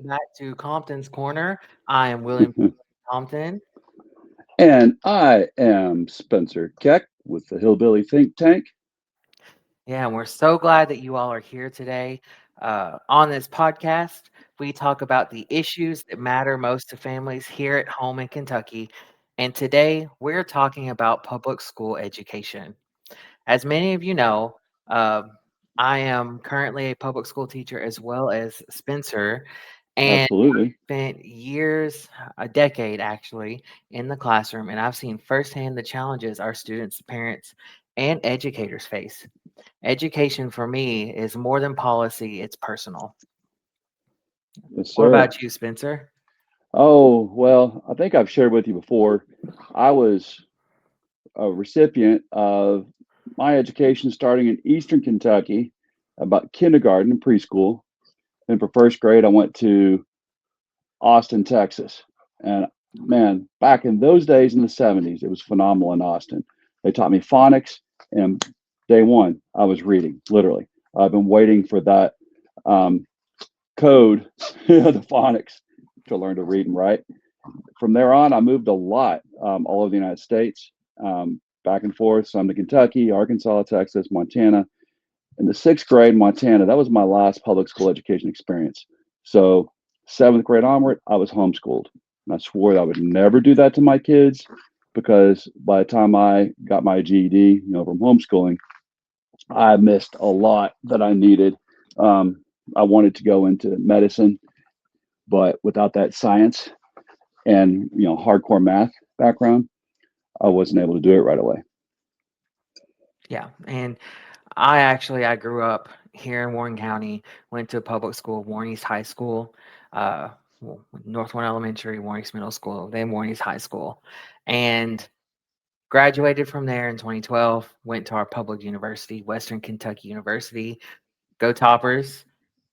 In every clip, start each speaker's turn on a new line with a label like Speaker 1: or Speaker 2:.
Speaker 1: back to Compton's Corner. I am William Compton.
Speaker 2: And I am Spencer Keck with the Hillbilly Think Tank.
Speaker 1: Yeah, and we're so glad that you all are here today. On this podcast, we talk about the issues that matter most to families here at home in Kentucky. And today, we're talking about public school education. As many of you know, uh, I am currently a public school teacher as well as Spencer. And
Speaker 2: Absolutely.
Speaker 1: spent years, a decade actually, in the classroom, and I've seen firsthand the challenges our students, parents, and educators face. Education for me is more than policy, it's personal.
Speaker 2: Yes,
Speaker 1: What
Speaker 2: sir.
Speaker 1: about you, Spencer?
Speaker 2: Oh, well, I think I've shared with you before. I was a recipient of my education starting in Eastern Kentucky, about kindergarten and preschool. And for first grade, I went to Austin, Texas. And man, back in those days in the 70s, it was phenomenal in Austin. They taught me phonics, and day one, I was reading, literally. I've been waiting for that um, code, the phonics, to learn to read and write. From there on, I moved a lot all over the United States, back and forth, some to Kentucky, Arkansas, Texas, Montana. In the sixth grade, Montana, that was my last public school education experience. So, seventh grade onward, I was homeschooled. And I swore that I would never do that to my kids because by the time I got my GED, from homeschooling, I missed a lot that I needed. I wanted to go into medicine, but without that science and hardcore math background, I wasn't able to do it right away.
Speaker 1: Yeah, and I grew up here in Warren County, went to public school, Warren East High School, uh, North Warren Elementary, Warren East Middle School, then Warren East High School, and graduated from there in 2012. Went to our public university, Western Kentucky University. Go Toppers!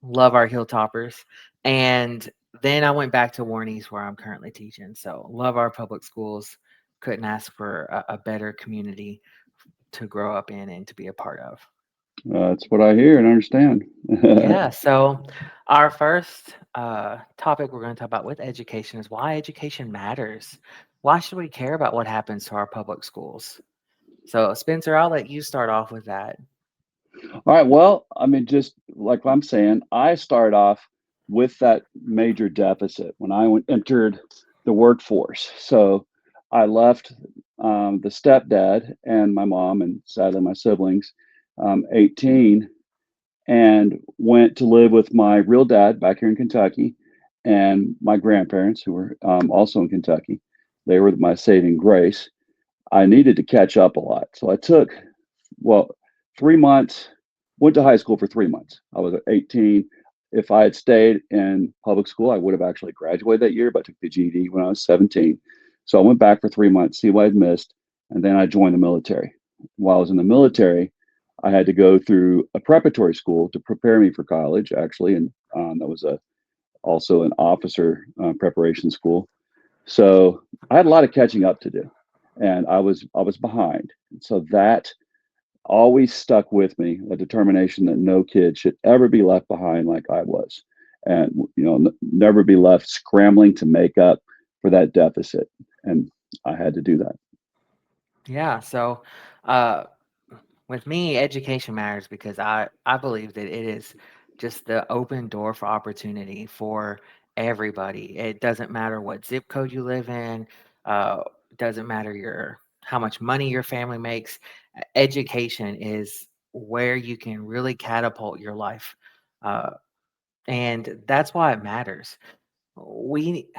Speaker 1: Love our Hilltoppers. And then I went back to Warren East, where I'm currently teaching. So love our public schools. Couldn't ask for a better community to grow up in and to be a part of.
Speaker 2: That's what I hear and understand.
Speaker 1: Yeah. So our first topic we're going to talk about with education is why education matters. Why should we care about what happens to our public schools? So Spencer, I'll let you start off with that.
Speaker 2: All right. Well, I mean, just like I'm saying, I started off with that major deficit when entered the workforce. So I left the stepdad and my mom, and sadly my siblings, 18, and went to live with my real dad back here in Kentucky and my grandparents, who were also in Kentucky. They were my saving grace. I needed to catch up a lot. So I took, well, 3 months, went to high school for 3 months. I was 18. If I had stayed in public school, I would have actually graduated that year, but I took the GED when I was 17. So I went back for 3 months, see what I'd missed, and then I joined the military. While I was in the military, I had to go through a preparatory school to prepare me for college, actually, and that was also an officer preparation school. So I had a lot of catching up to do, and I was behind. So that always stuck with me, a determination that no kid should ever be left behind like I was, and never be left scrambling to make up for that deficit. And I had to do that.
Speaker 1: Yeah. So uh, with me, education matters because I believe that it is just the open door for opportunity for everybody. It doesn't matter what zip code you live in. Uh, doesn't matter your how much money your family makes. Education is where you can really catapult your life, uh, and that's why it matters. We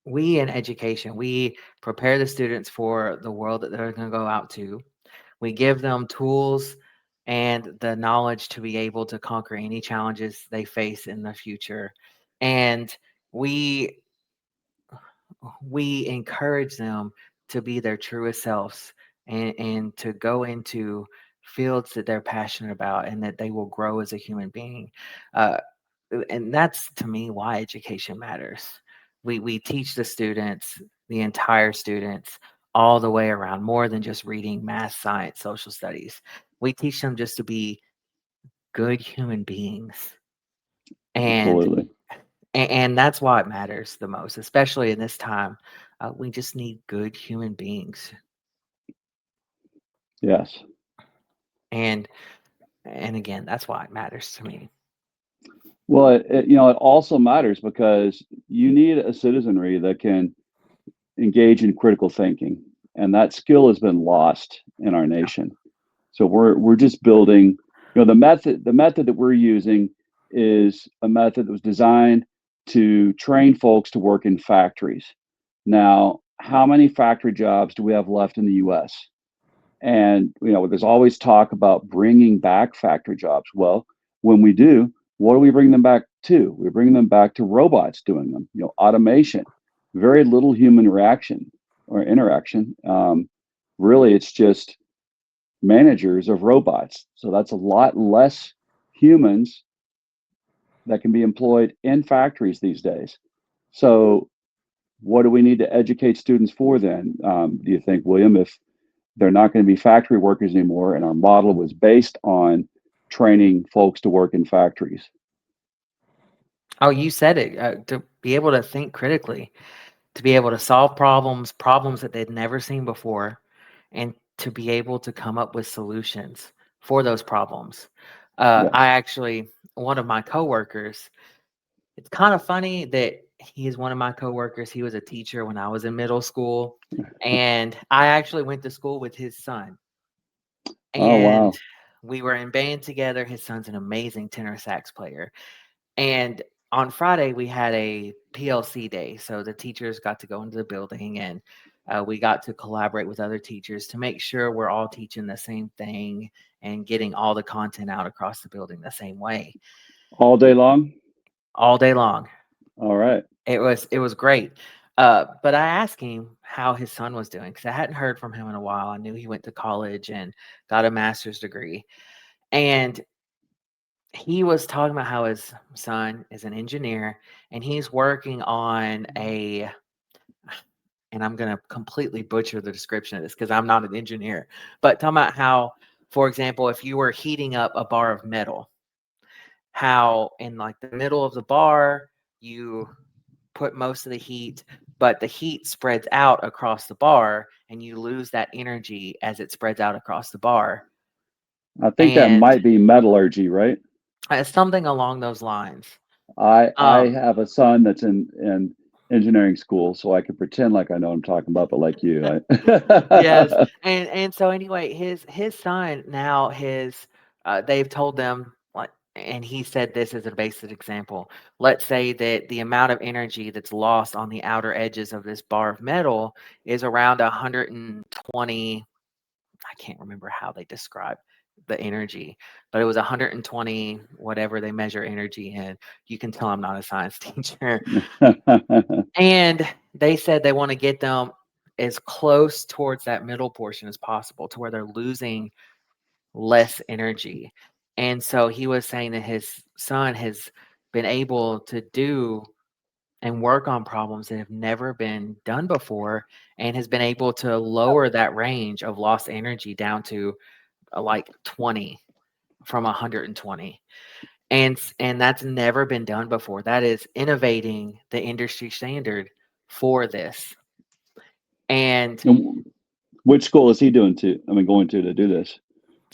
Speaker 1: we in education we prepare the students for the world that they're going to go out to. We give them tools and the knowledge to be able to conquer any challenges they face in the future. And we we encourage them to be their truest selves and to go into fields that they're passionate about and that they will grow as a human being. Uh, and that's to me why education matters. We teach the students, the entire students, all the way around, more than just reading math, science, social studies. We teach them just to be good human beings. And
Speaker 2: Absolutely.
Speaker 1: And that's why it matters the most, especially in this time. We just need good human beings,
Speaker 2: Yes.
Speaker 1: and and again, that's why it matters to me.
Speaker 2: Well, it also matters because you need a citizenry that can engage in critical thinking, and that skill has been lost in our
Speaker 1: Yeah.
Speaker 2: nation. So we're just building, the method that we're using is a method that was designed to train folks to work in factories. Now, how many factory jobs do we have left in the US? And there's always talk about bringing back factory jobs. Well, when we do, what do we bring them back to? We bring them back to robots doing them. Automation, very little human reaction or interaction. Really, it's just managers of robots. So that's a lot less humans that can be employed in factories these days. So, what do we need to educate students for then? Do you think, William, if they're not going to be factory workers anymore, and our model was based on training folks to work in factories?
Speaker 1: Oh, you said it. To be able to think critically, to be able to solve problems that they'd never seen before, and to be able to come up with solutions for those problems. I
Speaker 2: Yes.
Speaker 1: actually, one of my coworkers, it's kind of funny that he is one of my coworkers. He was a teacher when I was in middle school, and I actually went to school with his son.
Speaker 2: Oh,
Speaker 1: And
Speaker 2: wow.
Speaker 1: we were in band together. His son's an amazing tenor sax player. And on Friday, we had a PLC day. So the teachers got to go into the building, and we got to collaborate with other teachers to make sure we're all teaching the same thing and getting all the content out across the building the same way
Speaker 2: All day long?
Speaker 1: all day long.
Speaker 2: All right.
Speaker 1: It was great. But I asked him how his son was doing because I hadn't heard from him in a while. I knew he went to college and got a master's degree. And he was talking about how his son is an engineer and he's working on a, and I'm going to completely butcher the description of this because I'm not an engineer, but talking about how, for example, if you were heating up a bar of metal, how in like the middle of the bar, you put most of the heat, but the heat spreads out across the bar and you lose that energy as it spreads out across the bar.
Speaker 2: I think that
Speaker 1: And
Speaker 2: might be metallurgy, right?
Speaker 1: something along those lines.
Speaker 2: I
Speaker 1: Um,
Speaker 2: have a son that's in engineering school, so I can pretend like I know what I'm talking about, but like you,
Speaker 1: Yes,
Speaker 2: I
Speaker 1: and so anyway, his son now they've told them like, and he said this as a basic example. Let's say that the amount of energy that's lost on the outer edges of this bar of metal is around 120. I can't remember how they describe the energy, but it was 120 whatever they measure energy in. You can tell I'm not a science teacher. And they said they want to get them as close towards that middle portion as possible to where they're losing less energy. And so he was saying that his son has been able to do and work on problems that have never been done before and has been able to lower that range of lost energy down to like 20 from 120. And that's never been done before. That is innovating the industry standard for this. And
Speaker 2: And which school is he doing to? I mean, going to do this?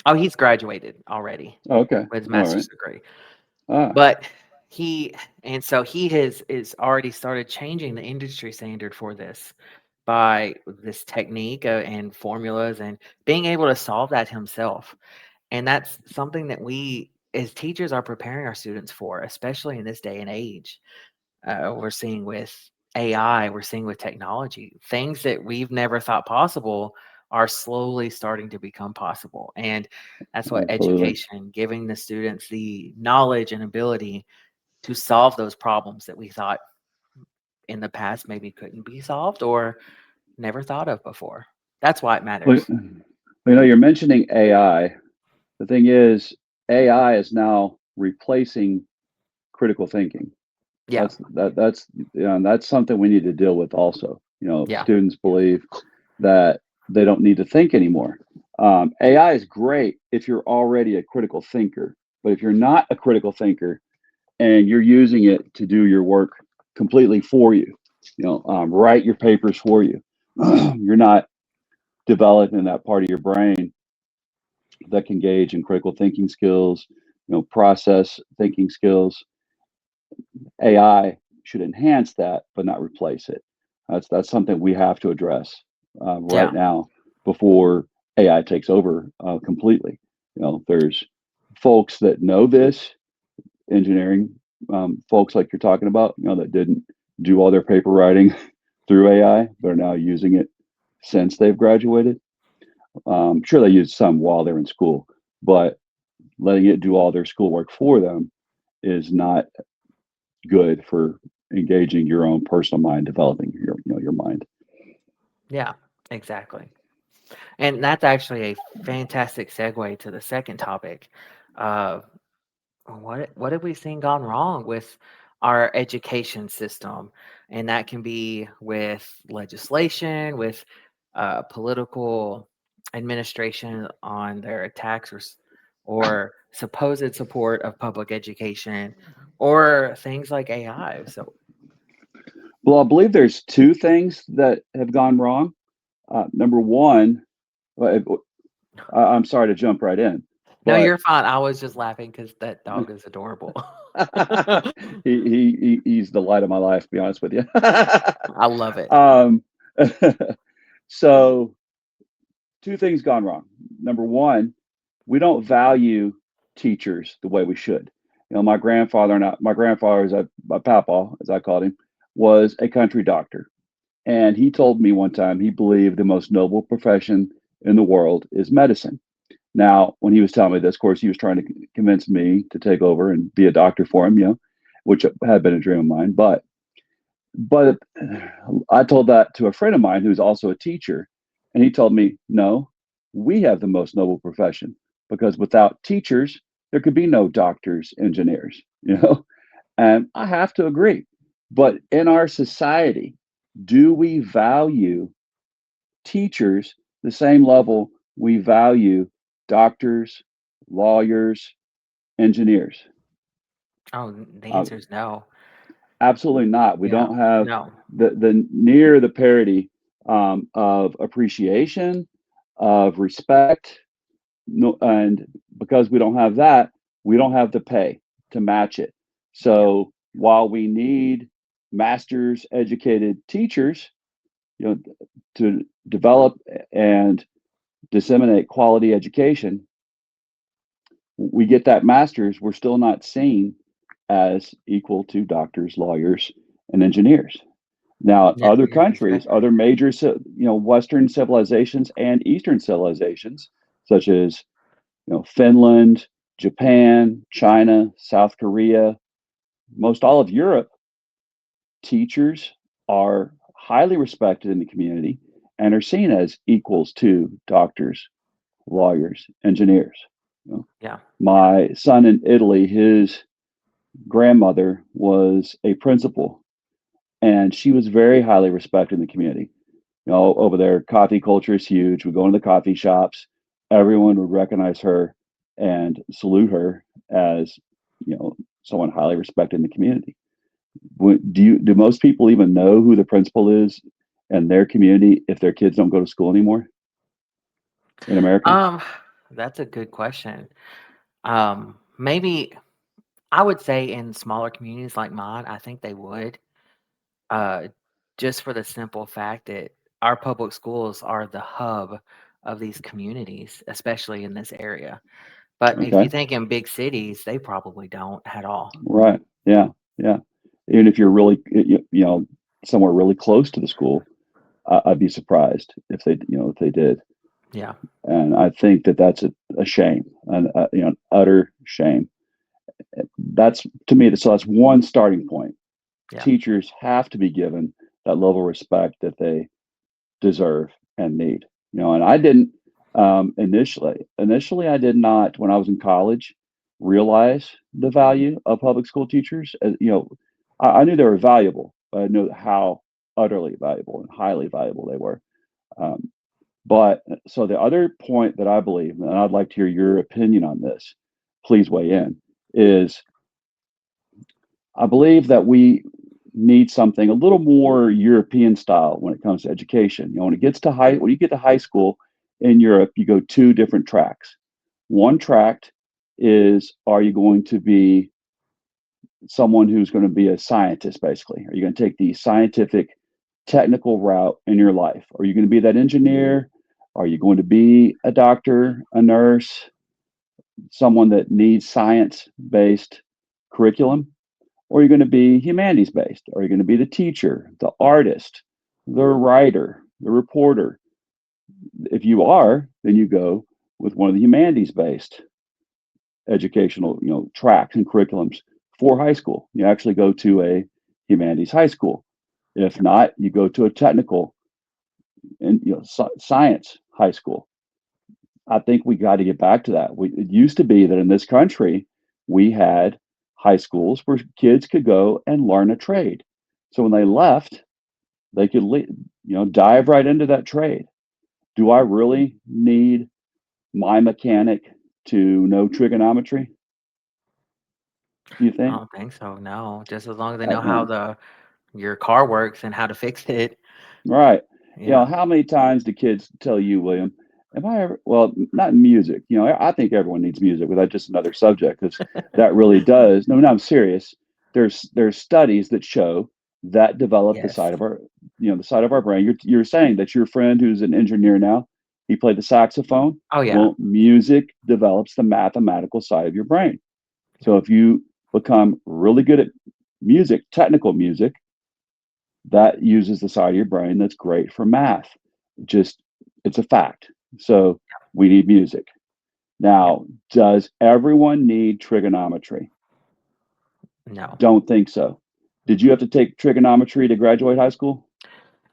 Speaker 1: oh, he's graduated already
Speaker 2: Oh, okay,
Speaker 1: with his
Speaker 2: all right.
Speaker 1: master's degree.
Speaker 2: Ah,
Speaker 1: But he and so he has is already started changing the industry standard for this by this technique and formulas and being able to solve that himself. And that's something that we as teachers are preparing our students for, especially in this day and age. We're seeing with AI, we're seeing with technology, things that we've never thought possible are slowly starting to become possible. And that's what
Speaker 2: absolutely.
Speaker 1: education, giving the students the knowledge and ability to solve those problems that we thought in the past maybe couldn't be solved or never thought of before. That's why it
Speaker 2: Well,
Speaker 1: matters.
Speaker 2: you're mentioning AI. The thing is, AI is now replacing critical thinking.
Speaker 1: Yeah.
Speaker 2: That's something we need to deal with also.
Speaker 1: Yeah.
Speaker 2: Students believe that they don't need to think anymore. AI is great if you're already a critical thinker, but if you're not a critical thinker, and you're using it to do your work completely for you. Write your papers for you. You're not developing that part of your brain that can engage in critical thinking skills, process thinking skills. AI should enhance that, but not replace it. That's something we have to address right
Speaker 1: Yeah.
Speaker 2: now before AI takes over completely. There's folks that know this engineering, folks like you're talking about, that didn't do all their paper writing through AI, but are now using it since they've graduated. Sure, they used some while they're in school, but letting it do all their schoolwork for them is not good for engaging your own personal mind, developing your mind.
Speaker 1: Yeah. Exactly. And that's actually a fantastic segue to the second topic. Uh, what have we seen gone wrong with our education system? And that can be with legislation, with political administration on their attacks or supposed support of public education, or things like AI. So
Speaker 2: Well, I believe there's two things that have gone wrong. Number one, well, I'm sorry to jump right in,
Speaker 1: no,
Speaker 2: but
Speaker 1: you're fine. I was just laughing because that dog is adorable.
Speaker 2: he's the light of my life. To be honest with you.
Speaker 1: I love it.
Speaker 2: um, so two things gone wrong. Number one, we don't value teachers the way we should. My grandfather is my papa, as I called him, was a country doctor. And he told me one time he believed the most noble profession in the world is medicine. Now, when he was telling me this, of course, he was trying to convince me to take over and be a doctor for him, which had been a dream of mine. But I told that to a friend of mine who's also a teacher, and he told me, no, we have the most noble profession because without teachers, there could be no doctors, engineers. And I have to agree. But in our society, do we value teachers the same level we value doctors, lawyers, engineers?
Speaker 1: Oh, the
Speaker 2: Uh,
Speaker 1: answer is no.
Speaker 2: Absolutely not. We
Speaker 1: Yeah,
Speaker 2: don't have
Speaker 1: no.
Speaker 2: the parity of appreciation, of respect, no, and because we don't have that, we don't have the pay to match it.
Speaker 1: Yeah,
Speaker 2: So while we need masters educated teachers, you know, to develop and disseminate quality education, we get that master's, we're still not seen as equal to doctors, lawyers, and engineers. Now,
Speaker 1: yeah,
Speaker 2: other countries,
Speaker 1: exactly.
Speaker 2: other major, Western civilizations and Eastern civilizations, such as Finland, Japan, China, South Korea, most all of Europe, teachers are highly respected in the community and are seen as equals to doctors, lawyers, engineers. You know,
Speaker 1: Yeah, yeah.
Speaker 2: my son in Italy, his grandmother was a principal, and she was very highly respected in the community. Over there, coffee culture is huge. We go into the coffee shops, everyone would recognize her and salute her as, someone highly respected in the community. Do most people even know who the principal is in their community if their kids don't go to school anymore in America?
Speaker 1: Um, that's a good question. Maybe I would say in smaller communities like mine, I think they would, uh, just for the simple fact that our public schools are the hub of these communities, especially in this area. But if you
Speaker 2: Okay.
Speaker 1: think in big cities, they probably don't at all.
Speaker 2: Right. Yeah. Yeah. Even if you're really, somewhere really close to the school, I'd be surprised if they did.
Speaker 1: Yeah,
Speaker 2: And I think that that's a shame, an utter shame. That's to me. So that's one starting point.
Speaker 1: yeah,
Speaker 2: Teachers have to be given that level of respect that they deserve and need. And I didn't initially. Initially, I did not when I was in college realize the value of public school teachers. I knew they were valuable, but I knew how utterly valuable and highly valuable they were. Um, but so the other point that I believe, and I'd like to hear your opinion on this, please weigh in, is I believe that we need something a little more European style when it comes to education. You know, when you get to high school in Europe, you go two different tracks. One track is, are you going to be someone who's going to be a scientist, basically? Are you going to take the scientific, technical route in your life? Are you going to be that engineer? Are you going to be a doctor, a nurse, someone that needs science based curriculum? Or are you going to be humanities based? Are you going to be the teacher, the artist, the writer, the reporter? If you are, then you go with one of the humanities based educational, tracks and curriculums for high school. You actually go to a humanities high school. If not, you go to a technical and science high school. I think we got to get back to that. It used to be that in this country we had high schools where kids could go and learn a trade. So when they left, they could dive right into that trade. Do I really need my mechanic to know trigonometry? Do you
Speaker 1: I
Speaker 2: think?
Speaker 1: don't think so, no, just as long as they
Speaker 2: I
Speaker 1: know how
Speaker 2: think.
Speaker 1: the your car works and how to fix it.
Speaker 2: Right.
Speaker 1: Yeah.
Speaker 2: How many times do kids tell you, William, am I ever, well, not music. I think everyone needs music, but that's just another subject because that really does. No, no, I'm serious. There's studies that show that develop the
Speaker 1: Yes.
Speaker 2: side of the side of our brain. You're saying that your friend who's an engineer now, he played the saxophone.
Speaker 1: Oh, yeah.
Speaker 2: Well, music develops the mathematical side of your brain.
Speaker 1: Yeah.
Speaker 2: So if you become really good at music, technical music, that uses the side of your brain that's great for math. Just it's a fact. So we need music.
Speaker 1: Yeah.
Speaker 2: Now, does everyone need trigonometry?
Speaker 1: No.
Speaker 2: Don't think so. Did you have to take trigonometry to graduate high school?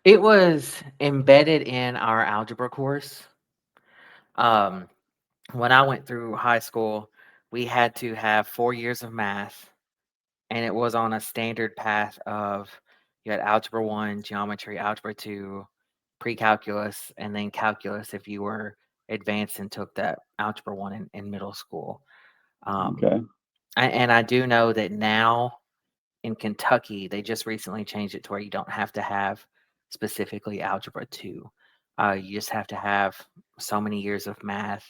Speaker 1: It was embedded in our algebra course. Um, when I went through high school, we had to have 4 years of math, and it was on a standard path of you had algebra 1, geometry, algebra 2, pre-calculus, and then calculus if you were advanced and took that algebra 1 in middle school. Um,
Speaker 2: Okay.
Speaker 1: and I do know that now in Kentucky, they just recently changed it to where you don't have to have specifically algebra 2. You just have to have so many years of math.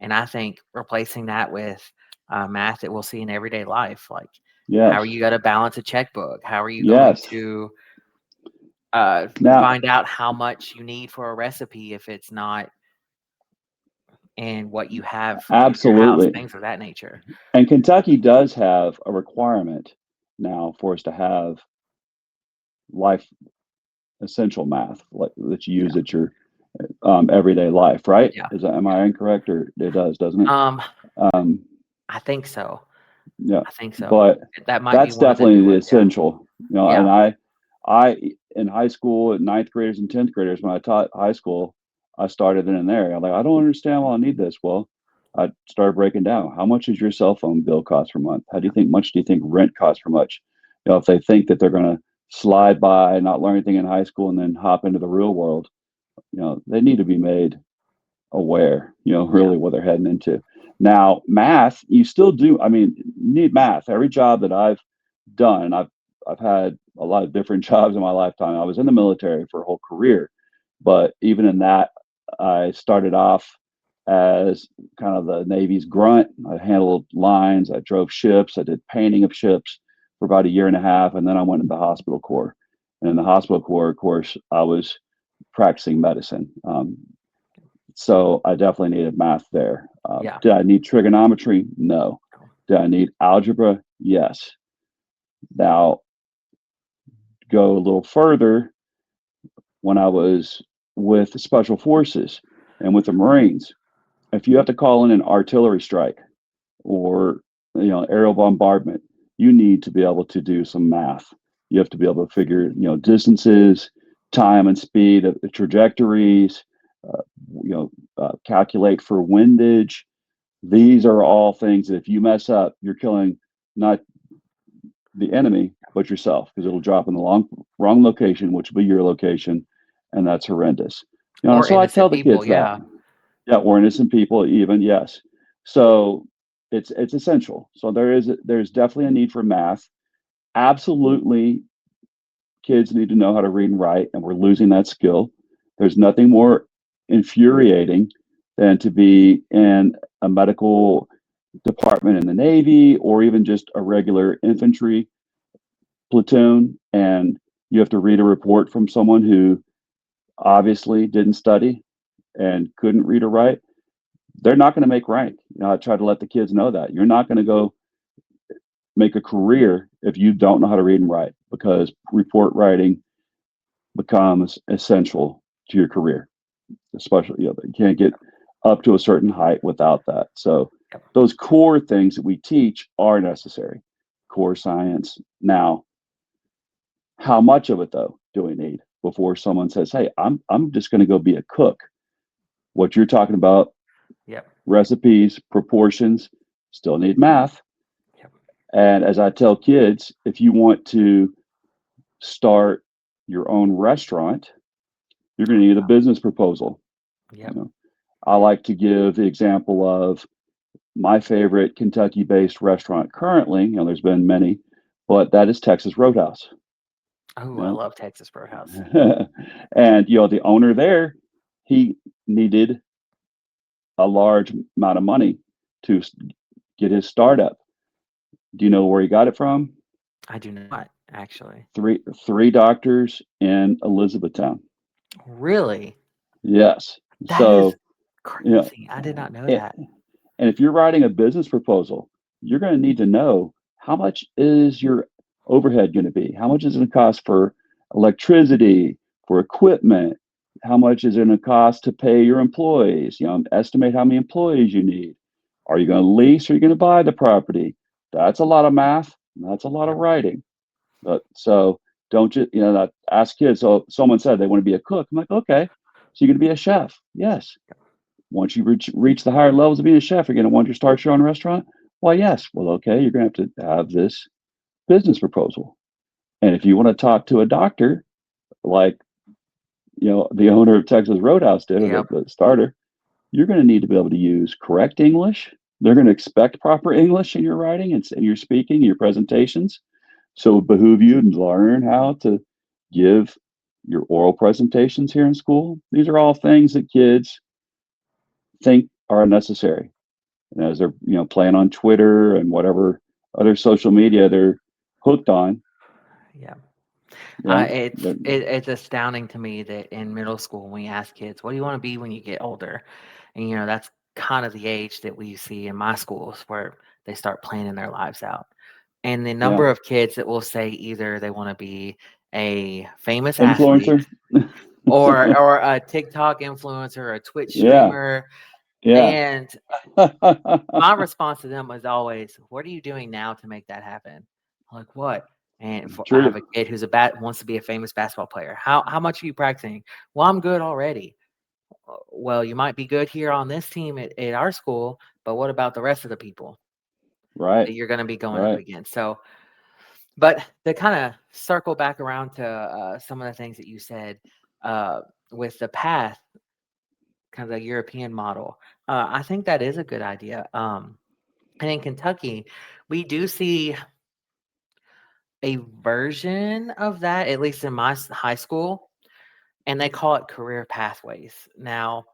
Speaker 1: And I think replacing that with math that we'll see in everyday life, like how are
Speaker 2: Yes.
Speaker 1: you going to balance a checkbook? How are you going
Speaker 2: Yes.
Speaker 1: to
Speaker 2: Now,
Speaker 1: find out how much you need for a recipe if it's not in what you have in your house,
Speaker 2: absolutely.
Speaker 1: things of that nature.
Speaker 2: And Kentucky does have a requirement now for us to have life essential math like that you
Speaker 1: Yeah.
Speaker 2: use at your everyday life, right?
Speaker 1: Yeah.
Speaker 2: Am
Speaker 1: Yeah.
Speaker 2: I incorrect, or it does, doesn't it?
Speaker 1: Um,
Speaker 2: Um,
Speaker 1: I think so.
Speaker 2: yeah,
Speaker 1: I think so.
Speaker 2: but
Speaker 1: That might be
Speaker 2: that's
Speaker 1: one of the
Speaker 2: definitely
Speaker 1: new
Speaker 2: the
Speaker 1: ones, yeah.
Speaker 2: essential. And
Speaker 1: Yeah,
Speaker 2: I in high school at ninth graders and tenth graders when I taught high school, I started then and there. I'm like, I don't understand why I need this. Well, I started breaking down. How much does your cell phone bill cost per month? How do you think much do you think rent costs per much? If they think that they're going to slide by, not learn anything in high school, and then hop into the real world, they need to be made aware,
Speaker 1: yeah,
Speaker 2: really what they're heading into. Now, math, you still do. I mean, you need math. Every job that I've done, I've had a lot of different jobs in my lifetime. I was in the military for a whole career, but even in that, I started off as kind of the Navy's grunt. I handled lines, I drove ships, I did painting of ships for about a year and a half, and then I went into the hospital corps. And in the hospital corps, of course, I was practicing medicine. So I definitely needed math there.
Speaker 1: yeah.
Speaker 2: Did I need trigonometry? No.
Speaker 1: No.
Speaker 2: Did I need algebra? Yes. Now, go a little further, when I was with the special forces and with the Marines, if you have to call in an artillery strike or aerial bombardment, you need to be able to do some math. You have to be able to figure distances, time and speed of the trajectories, uh, calculate for windage. These are all things that if you mess up, you're killing not the enemy, but yourself, because it'll drop in the wrong location, which will be your location, and that's horrendous.
Speaker 1: Or
Speaker 2: So I tell
Speaker 1: innocent
Speaker 2: the
Speaker 1: people,
Speaker 2: kids that,
Speaker 1: yeah.
Speaker 2: yeah, or innocent people, even yes. So it's essential. So there's definitely a need for math. absolutely, kids need to know how to read and write, and we're losing that skill. There's nothing more infuriating than to be in a medical department in the Navy or even just a regular infantry platoon, and you have to read a report from someone who obviously didn't study and couldn't read or write. They're not going to make rank. I try to let the kids know that you're not going to go make a career if you don't know how to read and write, because report writing becomes essential to your career, especially, you can't get up to a certain height without that. So
Speaker 1: Yep.
Speaker 2: those core things that we teach are necessary, core science. Now, how much of it though do we need before someone says, "Hey, I'm just going to go be a cook"? What you're talking about,
Speaker 1: Yep.
Speaker 2: recipes, proportions, still need math.
Speaker 1: Yep.
Speaker 2: And as I tell kids, if you want to start your own restaurant, you're going to need a business proposal. You
Speaker 1: Yep.
Speaker 2: know, I like to give the example of my favorite Kentucky-based restaurant currently. There's been many, but that is Texas Roadhouse.
Speaker 1: Oh, I
Speaker 2: You
Speaker 1: love Texas Roadhouse.
Speaker 2: and the owner there, he needed a large amount of money to get his startup. Do you know where he got it from?
Speaker 1: I do not actually.
Speaker 2: Three doctors in Elizabethtown.
Speaker 1: Really?
Speaker 2: Yes.
Speaker 1: That is
Speaker 2: So, you know,
Speaker 1: crazy. I did not know
Speaker 2: and,
Speaker 1: that.
Speaker 2: and if you're writing a business proposal, you're going to need to know how much is your overhead going to be? How much is it going to cost for electricity, for equipment? How much is it going to cost to pay your employees? Estimate how many employees you need. Are you going to lease or are you going to buy the property? That's a lot of math. That's a lot of
Speaker 1: Yep.
Speaker 2: writing. But so don't you, not ask kids. So someone said they want to be a cook. I'm like, okay, so you're going to be a chef. Yes. Once you reach the higher levels of being a chef, you're going to want to start your own restaurant. Why, yes. Well, okay, you're going to have this business proposal. And if you want to talk to a doctor, like, the owner of Texas Roadhouse did, or the,
Speaker 1: Yep.
Speaker 2: the starter, you're going to need to be able to use correct English. They're going to expect proper English in your writing and your speaking, your presentations. So it behoove you to learn how to give your oral presentations here in school. These are all things that kids think are necessary. And as they're, playing on Twitter and whatever other social media they're hooked on,
Speaker 1: Yeah.
Speaker 2: you know,
Speaker 1: It's astounding to me that in middle school, when we ask kids, "What do you want to be when you get older?" And that's kind of the age that we see in my schools where they start planning their lives out. And the
Speaker 2: yeah,
Speaker 1: number of kids that will say either they want to be a famous athlete
Speaker 2: influencer.
Speaker 1: or a TikTok influencer, a Twitch
Speaker 2: Yeah,
Speaker 1: streamer,
Speaker 2: yeah.
Speaker 1: and my response to them was always, "What are you doing now to make that happen?" I'm like, "What?" And I have
Speaker 2: True.
Speaker 1: a kid who's wants to be a famous basketball player. How much are you practicing? Well, I'm good already. Well, you might be good here on this team at our school, but what about the rest of the people
Speaker 2: Right,
Speaker 1: that you're going to be going up
Speaker 2: right.
Speaker 1: against? So, but to kind of circle back around to some of the things that you said uh, with the path, kind of the European model, I think that is a good idea. And in Kentucky, we do see a version of that, at least in my high school, and they call it career pathways. Now,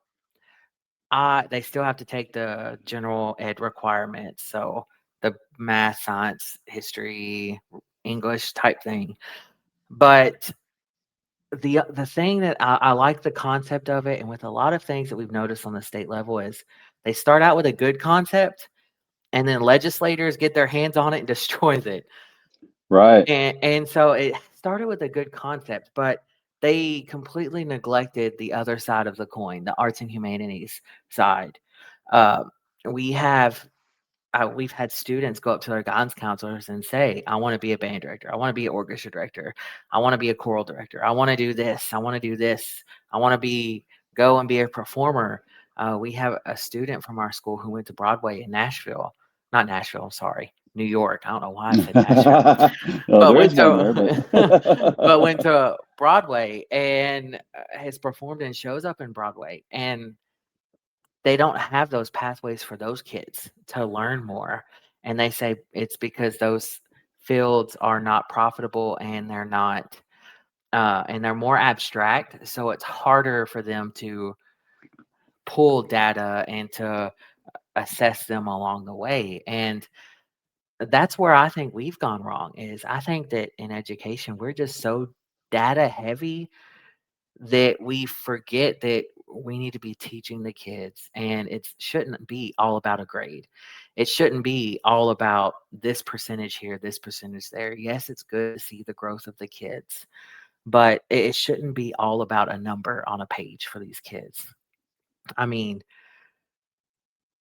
Speaker 1: they still have to take the general ed requirements, so the math, science, history, English type thing. But the thing that I like the concept of it, and with a lot of things that we've noticed on the state level, is they start out with a good concept, and then legislators get their hands on it and destroys it.
Speaker 2: Right,
Speaker 1: And so it started with a good concept, but they completely neglected the other side of the coin, the arts and humanities side. Uh, we have we've had students go up to their guidance counselors and say, "I want to be a band director. I want to be an orchestra director. I want to be a choral director. I want to do this. I want to do this. I want to go and be a performer." We have a student from our school who went to Broadway in Nashville, not Nashville. Sorry, New York. I don't know why I said Nashville,
Speaker 2: no,
Speaker 1: but
Speaker 2: there
Speaker 1: went
Speaker 2: is one there, but
Speaker 1: to but went to Broadway and has performed in shows up in Broadway, and they don't have those pathways for those kids to learn more. And they say it's because those fields are not profitable and they're not and they're more abstract, so it's harder for them to pull data and to assess them along the way. And that's where I think we've gone wrong is I think that in education we're just so data heavy that we forget that we need to be teaching the kids, and it shouldn't be all about a grade. It shouldn't be all about this percentage here, this percentage there. Yes, it's good to see the growth of the kids, but it shouldn't be all about a number on a page for these kids. I mean,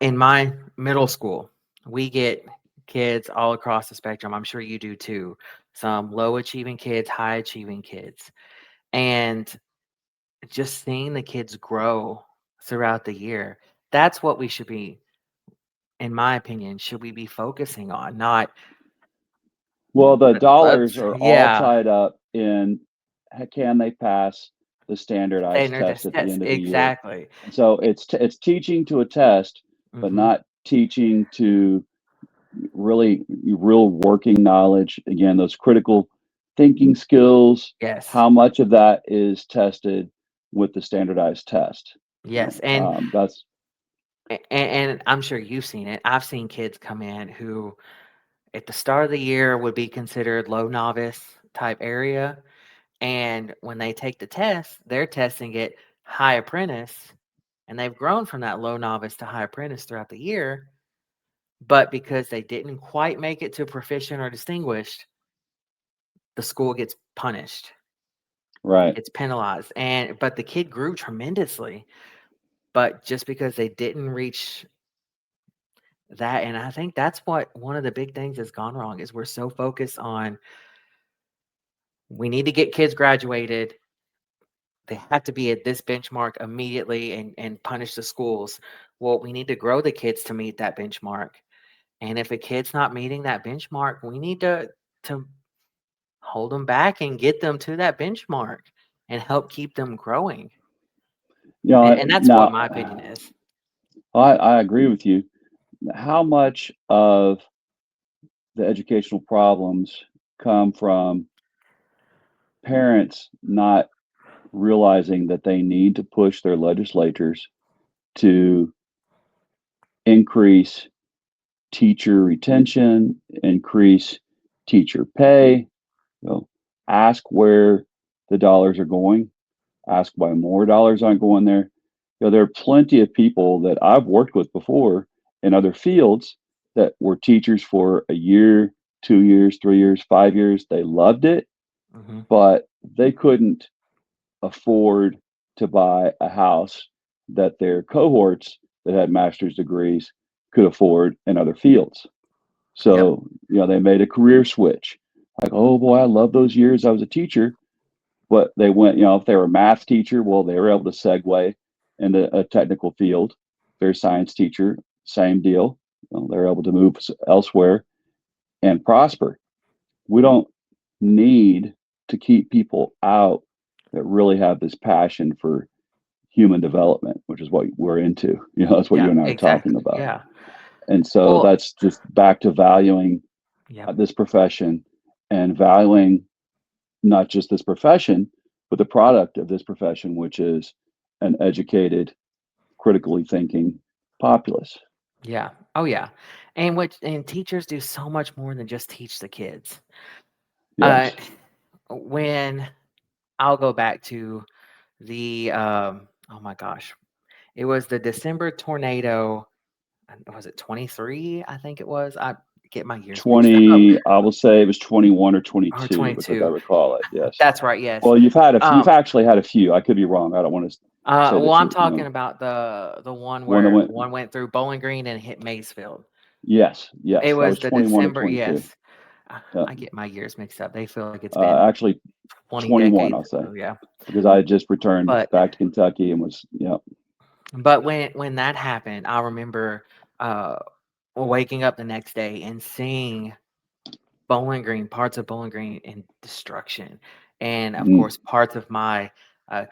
Speaker 1: in my middle school, we get kids all across the spectrum. I'm sure you do too. Some low achieving kids, high achieving kids. And just seeing the kids grow throughout the year, that's what we should be, in my opinion, should we be focusing on, not
Speaker 2: Well, the dollars
Speaker 1: let's
Speaker 2: are all
Speaker 1: yeah,
Speaker 2: tied up in can they pass the standardized test
Speaker 1: standardized
Speaker 2: at the
Speaker 1: tests,
Speaker 2: end of the year.
Speaker 1: exactly.
Speaker 2: And so it's teaching to a test, but
Speaker 1: Mhm.
Speaker 2: not teaching to really real working knowledge. Again, those critical thinking skills,
Speaker 1: Yes.
Speaker 2: how much of that is tested with the standardized test?
Speaker 1: Yes, and
Speaker 2: That's
Speaker 1: and I'm sure you've seen it. I've seen kids come in who at the start of the year would be considered low novice type area, and when they take the test, they're testing it high apprentice, and they've grown from that low novice to high apprentice throughout the year, but because they didn't quite make it to proficient or distinguished, the school gets punished,
Speaker 2: right.
Speaker 1: gets penalized, and but the kid grew tremendously, but just because they didn't reach that, and I think that's what one of the big things that's gone wrong is we're so focused on we need to get kids graduated. They have to be at this benchmark immediately and punish the schools. Well, we need to grow the kids to meet that benchmark. And if a kid's not meeting that benchmark, we need to hold them back and get them to that benchmark and help keep them growing. And that's what
Speaker 2: Now
Speaker 1: my opinion is.
Speaker 2: I agree with you. How much of the educational problems come from parents not realizing that they need to push their legislators to increase teacher retention, increase teacher pay, you know, ask where the dollars are going, ask why more dollars aren't going there. There are plenty of people that I've worked with before in other fields that were teachers for a year, 2 years, 3 years, 5 years. They loved it,
Speaker 1: Mhm.
Speaker 2: but they couldn't afford to buy a house that their cohorts that had master's degrees could afford in other fields.
Speaker 1: Yep.
Speaker 2: So, they made a career switch. Like, oh boy, I love those years I was a teacher. But they went, if they were a math teacher, well, they were able to segue into a technical field. If they're a science teacher, same deal. They're able to move elsewhere and prosper. We don't need to keep people out that really have this passion for human development, which is what we're into. That's what
Speaker 1: Yeah,
Speaker 2: you and I are talking
Speaker 1: exactly.
Speaker 2: about.
Speaker 1: Yeah.
Speaker 2: And so
Speaker 1: Well,
Speaker 2: that's just back to valuing
Speaker 1: yep.
Speaker 2: this profession and valuing not just this profession, but the product of this profession, which is an educated, critically thinking populace.
Speaker 1: Yeah. Oh yeah. And teachers do so much more than just teach the kids. Uh
Speaker 2: Yes.
Speaker 1: when I'll go back to the oh my gosh. It was the December tornado. Was it 23? I think it was. I get my years mixed up.
Speaker 2: 20, I will say it was 21 or
Speaker 1: Or
Speaker 2: 22 because I
Speaker 1: 22.
Speaker 2: recall it. Yes.
Speaker 1: That's right. Yes.
Speaker 2: Well, you've
Speaker 1: Um,
Speaker 2: actually had a few. I could be wrong. I don't want to say
Speaker 1: well,
Speaker 2: that
Speaker 1: I'm talking about the one
Speaker 2: one that
Speaker 1: where
Speaker 2: went,
Speaker 1: one went through Bowling Green and hit Maysfield.
Speaker 2: yes,
Speaker 1: It
Speaker 2: yes, that was
Speaker 1: was the
Speaker 2: 21 or
Speaker 1: December.
Speaker 2: 22.
Speaker 1: Yes.
Speaker 2: Yeah.
Speaker 1: I get my years mixed up. They feel like it's been
Speaker 2: Actually,
Speaker 1: 20
Speaker 2: 21,
Speaker 1: decades
Speaker 2: I'll say,
Speaker 1: ago. Yeah.
Speaker 2: because I had just returned
Speaker 1: But
Speaker 2: back to Kentucky and was,
Speaker 1: when that happened, I remember uh waking up the next day and seeing Bowling Green, parts of Bowling Green in destruction, and of
Speaker 2: mm,
Speaker 1: course, parts of my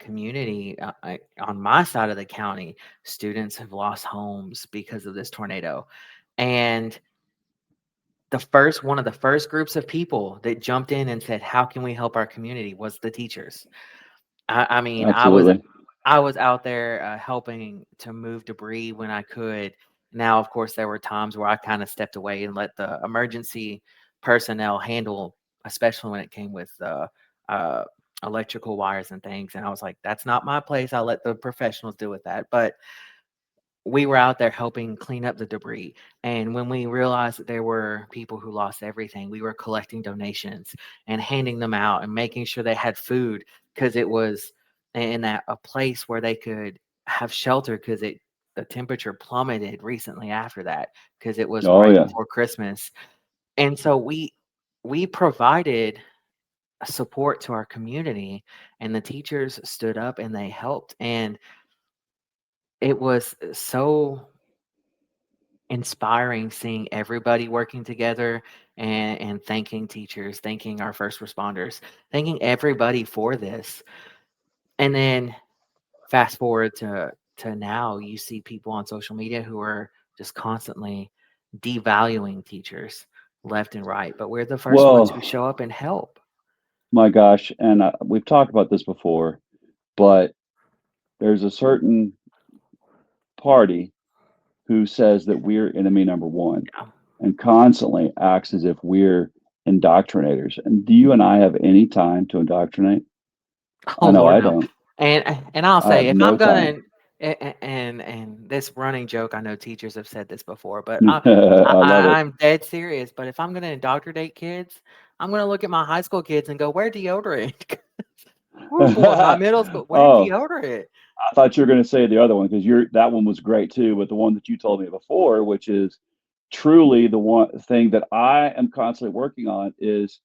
Speaker 1: community on my side of the county, students have lost homes because of this tornado, and the first one of the first groups of people that jumped in and said, "How can we help our community?" was the teachers. I mean,
Speaker 2: Absolutely.
Speaker 1: I was out there helping to move debris when I could. Now, of course, there were times where I kind of stepped away and let the emergency personnel handle, especially when it came with uh, electrical wires and things. And I was like, "That's not my place. I'll let the professionals deal with that." But we were out there helping clean up the debris. And when we realized that there were people who lost everything, we were collecting donations and handing them out and making sure they had food because it was in that a place where they could have shelter because it the temperature plummeted recently after that because it was
Speaker 2: Oh
Speaker 1: right
Speaker 2: yeah.
Speaker 1: before Christmas. And so we provided support to our community and the teachers stood up and they helped and it was so inspiring seeing everybody working together and thanking teachers, thanking our first responders, thanking everybody for this. And then fast forward to now, you see people on social media who are just constantly devaluing teachers left and right, but we're the first ones who
Speaker 2: Well,
Speaker 1: show up and help.
Speaker 2: my gosh, and we've talked about this before, but there's a certain party who says that we're enemy number one
Speaker 1: Yeah.
Speaker 2: and constantly acts as if we're indoctrinators. And do you and I have any time to indoctrinate?
Speaker 1: Oh
Speaker 2: I know
Speaker 1: Lord,
Speaker 2: I
Speaker 1: no.
Speaker 2: don't.
Speaker 1: And I'll
Speaker 2: I
Speaker 1: say
Speaker 2: have
Speaker 1: if
Speaker 2: no
Speaker 1: I'm
Speaker 2: time.
Speaker 1: gonna and this running joke, I know teachers have said this before, but
Speaker 2: I love it.
Speaker 1: I'm dead serious. But if I'm gonna indoctrinate kids, I'm gonna look at my high school kids and go, "Wear deodorant." Ooh boy, my middle school, wear
Speaker 2: Oh,
Speaker 1: deodorant.
Speaker 2: I thought you were going to say the other one because you're that one was great too. But the one that you told me before, which is truly the one thing that I am constantly working on, is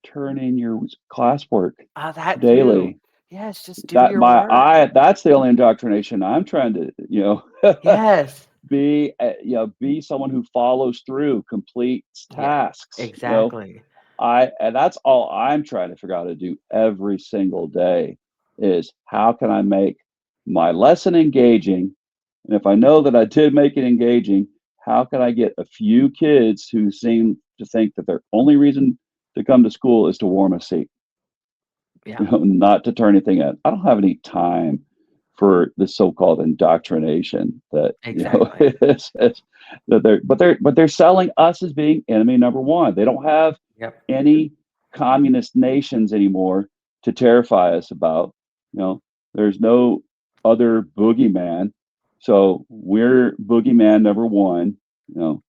Speaker 2: turn in your classwork
Speaker 1: That too.
Speaker 2: daily.
Speaker 1: Yes, just do
Speaker 2: That
Speaker 1: your
Speaker 2: my
Speaker 1: work.
Speaker 2: I that's the only indoctrination I'm trying to
Speaker 1: Yes.
Speaker 2: be be someone who follows through, completes
Speaker 1: Yeah.
Speaker 2: tasks.
Speaker 1: Exactly.
Speaker 2: I and that's all I'm trying to figure out how to do every single day is how can I make my lesson engaging, and if I know that I did make it engaging, how can I get a few kids who seem to think that their only reason to come to school is to warm a seat,
Speaker 1: Yeah.
Speaker 2: not to turn anything in. I don't have any time for the so-called indoctrination that
Speaker 1: Exactly.
Speaker 2: is that they're selling us as being enemy number one. They don't have
Speaker 1: Yep.
Speaker 2: any communist nations anymore to terrify us about. You know, there's no other boogeyman, so we're boogeyman number one. You know,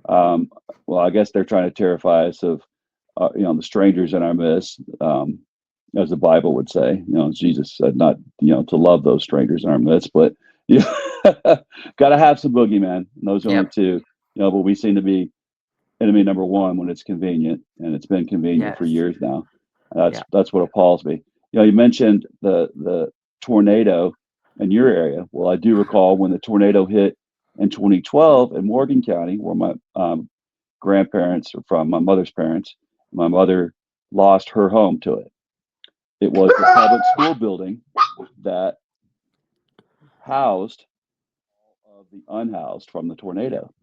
Speaker 1: Yep.
Speaker 2: well, I guess they're trying to terrify us of the strangers in our midst, as the Bible would say. Jesus said not, to love those strangers in our midst, but you got to have some boogeymen. And those are only
Speaker 1: Yep.
Speaker 2: two. But we seem to be enemy number one when it's convenient, and it's been convenient for
Speaker 1: Yes.
Speaker 2: years now. That's
Speaker 1: Yep.
Speaker 2: that's what appalls me. You mentioned the tornado in your area. Well, I do recall when the tornado hit in 2012 in Morgan County, where my grandparents are from, my mother's parents. My mother lost her home to it. It was the public school building that housed all of the unhoused from the
Speaker 1: Yep.
Speaker 2: tornado.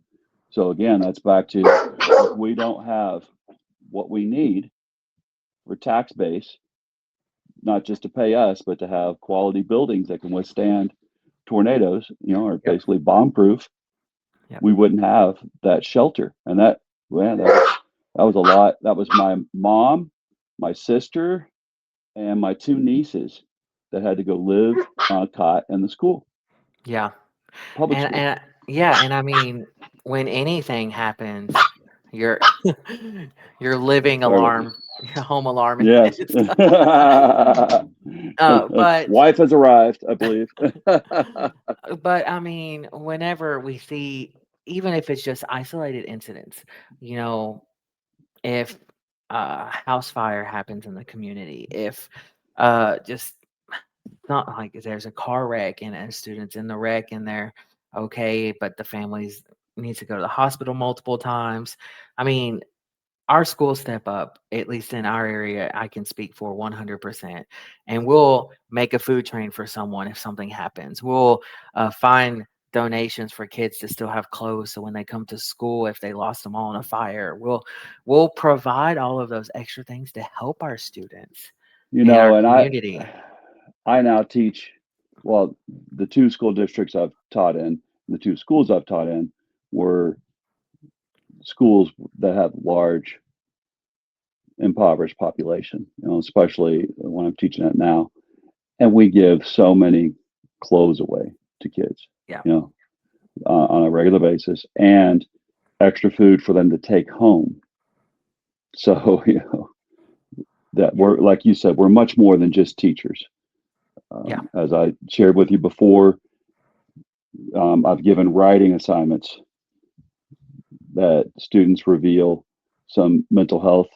Speaker 2: So again, that's back to if we don't have what we need for tax base, not just to pay us, but to have quality buildings that can withstand tornadoes, are
Speaker 1: Yep.
Speaker 2: basically bomb proof,
Speaker 1: Yep.
Speaker 2: we wouldn't have that shelter. And that was a lot. That was my mom, my sister, and my two nieces that had to go live on a cot in the school,
Speaker 1: Yeah.
Speaker 2: public school,
Speaker 1: And yeah, and I mean, when anything happens, your your living
Speaker 2: whatever.
Speaker 1: alarm, your home alarm
Speaker 2: Yes.
Speaker 1: hits. But
Speaker 2: Wife has arrived, I believe.
Speaker 1: but I mean, whenever we see, even if it's just isolated incidents, you know, if a house fire happens in the community, if just not like there's a car wreck and a student's in the wreck and they're okay, but the families needs to go to the hospital multiple times. I mean, our schools step up, at least in our area, I can speak for 100%. And we'll make a food train for someone if something happens. We'll find donations for kids to still have clothes, so when they come to school, if they lost them all in a fire, we'll provide all of those extra things to help our students
Speaker 2: You
Speaker 1: in our
Speaker 2: know, and
Speaker 1: community.
Speaker 2: I now teach, well, the two school districts I've taught in, the two schools I've taught in were schools that have large impoverished population, you know, especially when I'm teaching it now. And we give so many clothes away to kids,
Speaker 1: Yeah,
Speaker 2: you know, on a regular basis, and extra food for them to take home. So, you know, that
Speaker 1: yeah,
Speaker 2: we're, like you said, we're much more than just teachers.
Speaker 1: yeah,
Speaker 2: As I shared with you before, I've given writing assignments that students reveal some mental health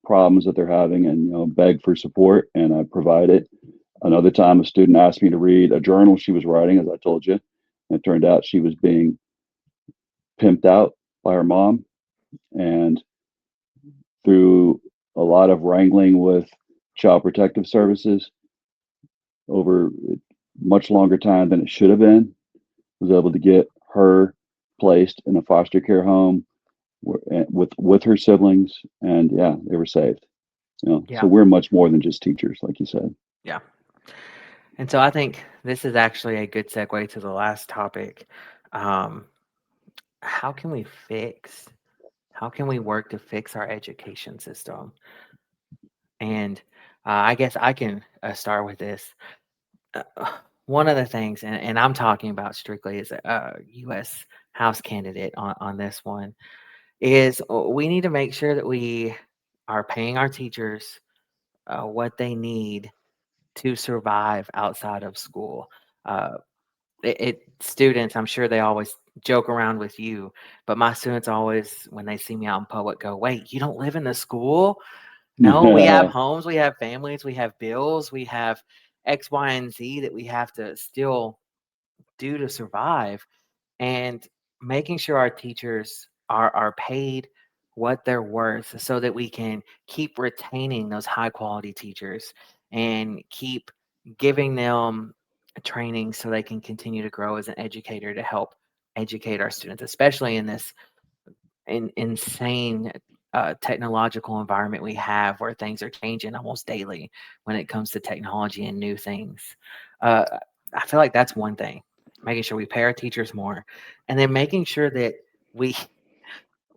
Speaker 2: problems that they're having, and, you know, beg for support, and I provide it. Another time, a student asked me to read a journal she was writing, as I told you, and it turned out she was being pimped out by her mom. And through a lot of wrangling with child protective services over much longer time than it should have been, was able to get her placed in a foster care home with her siblings, and yeah, they were saved. You know, so
Speaker 1: yeah,
Speaker 2: we're much more than just teachers, like you said.
Speaker 1: yeah. And so I think this is actually a good segue to the last topic. Um, how can we fix? How can we work to fix our education system? And I guess I can start with this. Uh, one of the things, and I'm talking about strictly as a U.S. House candidate on this one, is we need to make sure that we are paying our teachers what they need to survive outside of school. Uh, students, I'm sure they always joke around with you, but my students always, when they see me out in public, go, "Wait, you don't live in the school?" No, we have homes, we have families, we have bills, we have X, Y, and Z that we have to still do to survive. And making sure our teachers are paid what they're worth so that we can keep retaining those high quality teachers and keep giving them training so they can continue to grow as an educator to help educate our students, especially in this insane technological environment we have where things are changing almost daily when it comes to technology and new things. Uh, I feel like that's one thing, making sure we pay our teachers more, and then making sure that we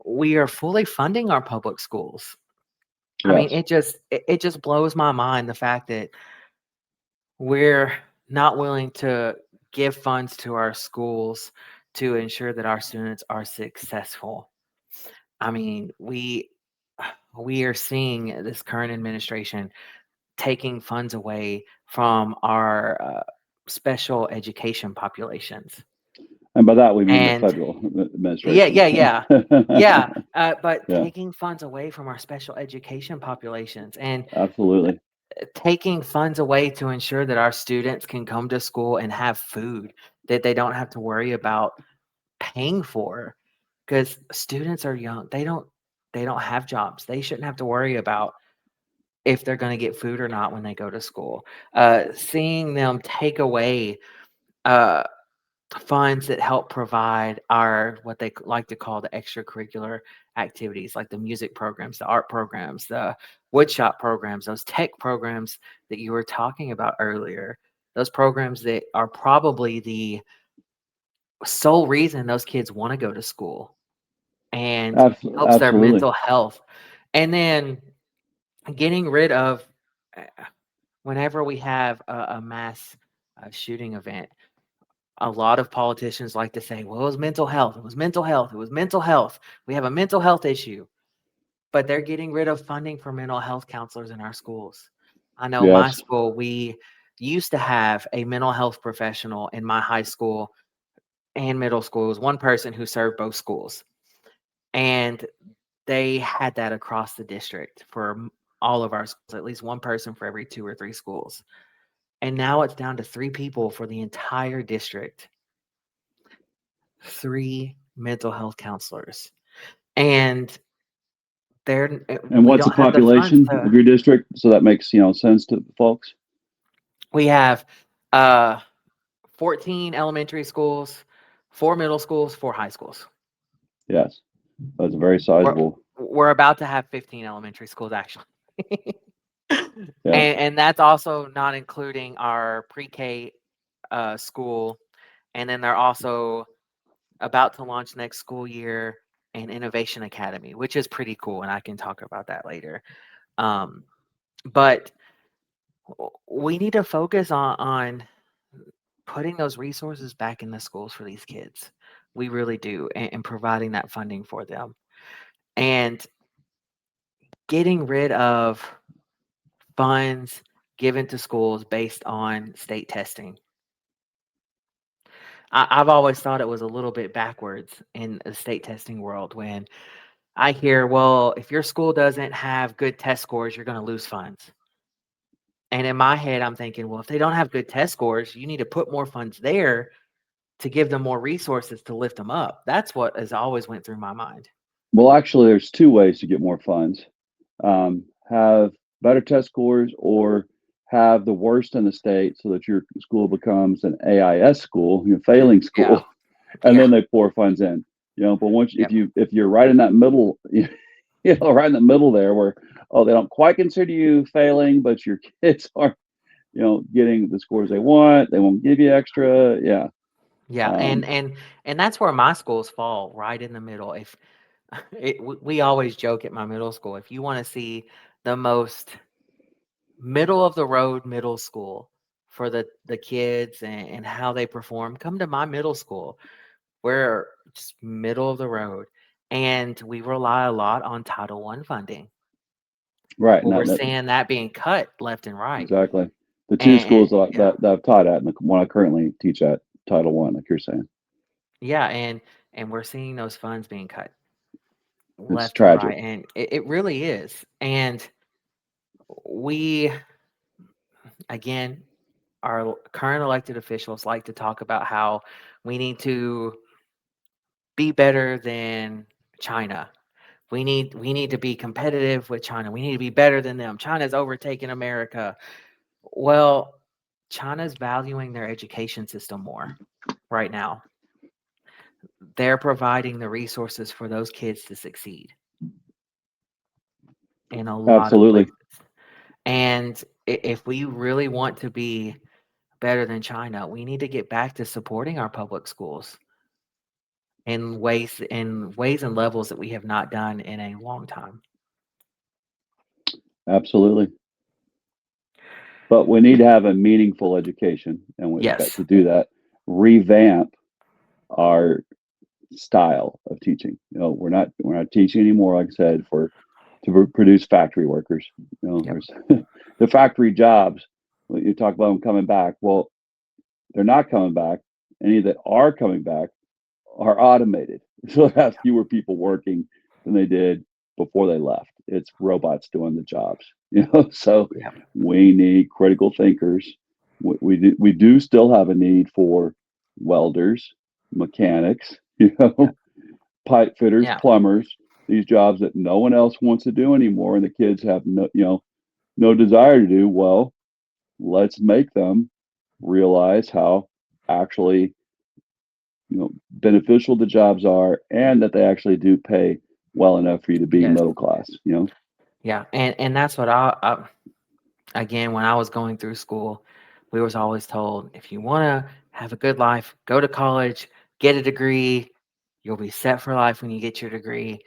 Speaker 1: we are fully funding our public schools. I mean,
Speaker 2: Yes.
Speaker 1: it just blows my mind the fact that we're not willing to give funds to our schools to ensure that our students are successful. I mean, we are seeing this current administration taking funds away from our special education populations.
Speaker 2: And by that we mean the
Speaker 1: And
Speaker 2: federal
Speaker 1: yeah,
Speaker 2: administration.
Speaker 1: yeah, yeah. Yeah, but
Speaker 2: Yeah,
Speaker 1: taking funds away from our special education populations and
Speaker 2: absolutely.
Speaker 1: taking funds away to ensure that our students can come to school and have food that they don't have to worry about paying for, because students are young. They don't have jobs. They shouldn't have to worry about if they're going to get food or not when they go to school. Seeing them take away uh, funds that help provide our what they like to call the extracurricular activities, like the music programs, the art programs, the woodshop programs, those tech programs that you were talking about earlier. Those programs that are probably the sole reason those kids want to go to school and helps their
Speaker 2: Absolutely.
Speaker 1: mental health. And then getting rid of uh, whenever we have a mass shooting event, a lot of politicians like to say, well, it was mental health. It was mental health. It was mental health. We have a mental health issue, but they're getting rid of funding for mental health counselors in our schools. I know my
Speaker 2: Yes.
Speaker 1: school, we used to have a mental health professional in my high school and middle school. It was one person who served both schools. And they had that across the district for all of our schools, at least one person for every two or three schools. And now it's down to 3 people for the entire district, 3 mental health counselors. And
Speaker 2: And
Speaker 1: we
Speaker 2: what's the
Speaker 1: don't have the funds
Speaker 2: population of
Speaker 1: to.
Speaker 2: your district? So that makes, you know, sense to folks.
Speaker 1: We have uh 14 elementary schools, 4 middle schools, 4 high schools.
Speaker 2: Yes, that's very
Speaker 1: We're
Speaker 2: sizable.
Speaker 1: we're about to have 15 elementary schools actually.
Speaker 2: Yeah.
Speaker 1: And that's also not including our pre-K school, and then they're also about to launch next school year an innovation academy, which is pretty cool, and I can talk about that later. Um, but we need to focus on putting those resources back in the schools for these kids. We really do, and providing that funding for them, and getting rid of funds given to schools based on state testing. I've always thought it was a little bit backwards in the state testing world when I hear, well, if your school doesn't have good test scores, you're going to lose funds. And in my head, I'm thinking, well, if they don't have good test scores, you need to put more funds there to give them more resources to lift them up. That's what has always went through my mind.
Speaker 2: Well, actually, there's two ways to get more funds. Have better test scores or have the worst in the state so that your school becomes an AIS school, failing
Speaker 1: Yeah.
Speaker 2: school, and
Speaker 1: Yeah.
Speaker 2: then they pour funds in. But once
Speaker 1: Yep.
Speaker 2: if you're right in that middle, right in the middle there where they don't quite consider you failing, but your kids are getting the scores they won't give you extra. Yeah.
Speaker 1: Yeah. And
Speaker 2: Um,
Speaker 1: and and that's where my schools fall right in the middle. If we always joke at my middle school, if you want to see the most middle of the road middle school for the kids and how they perform, come to my middle school. We're just middle of the road, and we rely a lot on Title I funding.
Speaker 2: right. And
Speaker 1: Well, we're
Speaker 2: that
Speaker 1: seeing that being cut left and right.
Speaker 2: exactly. The two
Speaker 1: And
Speaker 2: schools that I've taught at, and the one I currently teach at, Title One, like you're saying,
Speaker 1: yeah, and we're seeing those funds being cut
Speaker 2: it's
Speaker 1: left and
Speaker 2: tragic.
Speaker 1: right, and it really is. And we, again, our current elected officials like to talk about how we need to be better than China. We need to be competitive with China. We need to be better than them. China's overtaken America. Well, China's valuing their education system more right now. They're providing the resources for those kids to succeed in a lot of
Speaker 2: Absolutely.
Speaker 1: places. And if we really want to be better than China, we need to get back to supporting our public schools in ways and levels that we have not done in a long time.
Speaker 2: Absolutely. But we need to have a meaningful education, and we've got
Speaker 1: Yes.
Speaker 2: to do that. Revamp our style of teaching. We're not teaching anymore, like I said, produce factory workers.
Speaker 1: Yep.
Speaker 2: There's the factory jobs. You talk about them coming back. Well, they're not coming back. Any that are coming back are automated. So they have fewer people working than they did before they left. It's robots doing the jobs. So
Speaker 1: Yep.
Speaker 2: we need critical thinkers. We do still have a need for welders, mechanics,
Speaker 1: Yep.
Speaker 2: pipe fitters,
Speaker 1: Yeah.
Speaker 2: plumbers, these jobs that no one else wants to do anymore, and the kids have no desire to do. Well, let's make them realize how actually beneficial the jobs are, and that they actually do pay well enough for you to be
Speaker 1: Yes.
Speaker 2: middle class.
Speaker 1: Yeah. And that's what I again, when I was going through school, we was always told if you want to have a good life, go to college, get a degree, you'll be set for life when you get your degree.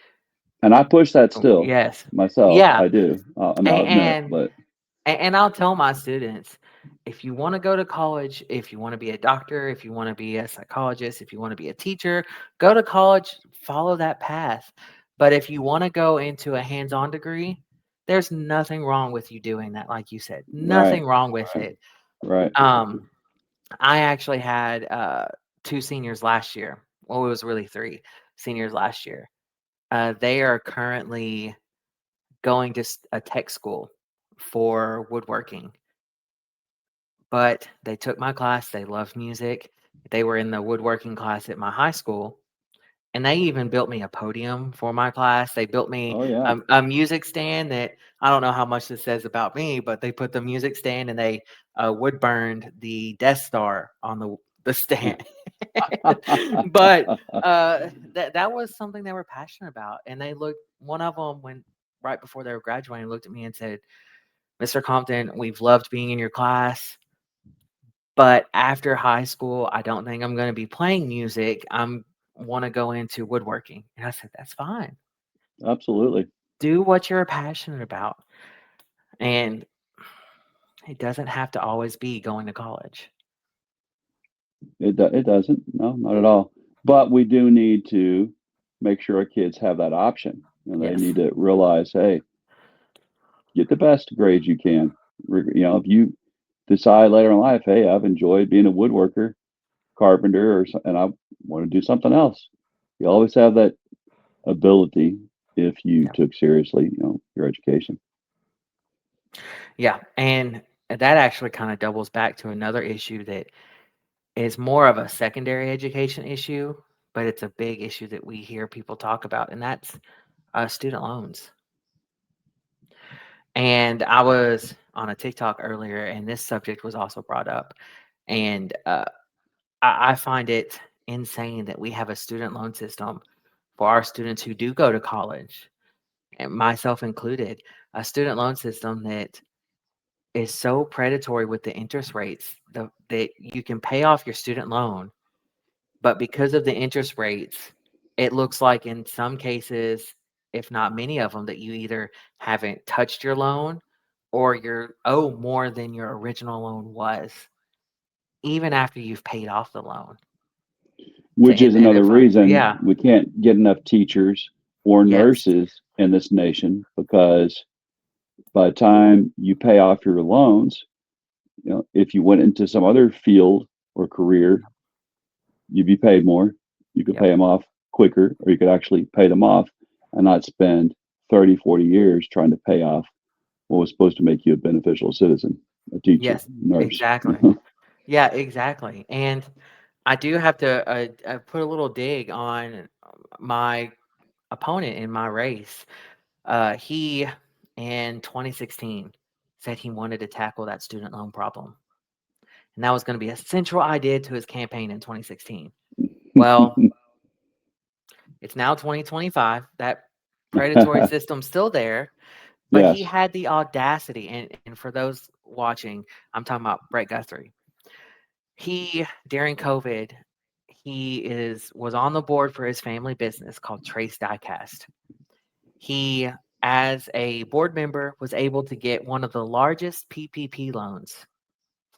Speaker 2: And I push that
Speaker 1: Oh,
Speaker 2: still
Speaker 1: yes.
Speaker 2: myself.
Speaker 1: Yeah.
Speaker 2: I do. I'll admit,
Speaker 1: And
Speaker 2: but
Speaker 1: and I'll tell my students, if you want to go to college, if you want to be a doctor, if you want to be a psychologist, if you want to be a teacher, go to college, follow that path. But if you want to go into a hands-on degree, there's nothing wrong with you doing that, like you said.
Speaker 2: right,
Speaker 1: Nothing wrong with it.
Speaker 2: right.
Speaker 1: Um, I actually had 2 seniors last year. Well, it was really 3 seniors last year. They are currently going to a tech school for woodworking, but they took my class. They loved music. They were in the woodworking class at my high school, and they even built me a podium for my class. They built me
Speaker 2: Oh yeah,
Speaker 1: a music stand that I don't know how much this says about me, but they put the music stand and they wood burned the Death Star on the stand. But that was something they were passionate about, and they looked. One of them, when right before they were graduating, looked at me and said, "Mr. Compton, we've loved being in your class, but after high school, I don't think I'm going to be playing music. I'm want to go into woodworking." And I said, "That's fine.
Speaker 2: Absolutely.
Speaker 1: Do what you're passionate about, and it doesn't have to always be going to college."
Speaker 2: It doesn't. No, not at all. But we do need to make sure our kids have that option. They
Speaker 1: Yes.
Speaker 2: need to realize, hey, get the best grades you can. If you decide later in life, hey, I've enjoyed being a woodworker, carpenter, and I want to do something else. You always have that ability if you
Speaker 1: Yeah.
Speaker 2: took seriously, your education.
Speaker 1: Yeah. And that actually kind of doubles back to another issue that is more of a secondary education issue, but it's a big issue that we hear people talk about, and that's student loans. And I was on a TikTok earlier, and this subject was also brought up. And I find it insane that we have a student loan system for our students who do go to college, and myself included, a student loan system that is so predatory with the interest rates that you can pay off your student loan. But because of the interest rates, it looks like in some cases, if not many of them, that you either haven't touched your loan or you're owe more than your original loan was, even after you've paid off the loan to
Speaker 2: Which is
Speaker 1: end
Speaker 2: another
Speaker 1: it fund.
Speaker 2: reason
Speaker 1: Yeah.
Speaker 2: we can't get enough teachers or
Speaker 1: Yes.
Speaker 2: nurses in this nation because by the time you pay off your loans, if you went into some other field or career, you'd be paid more. You could
Speaker 1: Yep.
Speaker 2: pay them off quicker, or you could actually pay them off and not spend 30, 40 years trying to pay off what was supposed to make you a beneficial citizen, a teacher,
Speaker 1: Yes.
Speaker 2: nurse.
Speaker 1: Exactly. Yeah, exactly. And I do have to put a little dig on my opponent in my race. He, in 2016, said he wanted to tackle that student loan problem. And that was going to be a central idea to his campaign in 2016. Well, it's now 2025. That predatory system's still there, but he
Speaker 2: Yes.
Speaker 1: had the audacity. And for those watching, I'm talking about Brett Guthrie. He, during COVID, was on the board for his family business called Trace Diecast. He, as a board member, was able to get one of the largest PPP loans,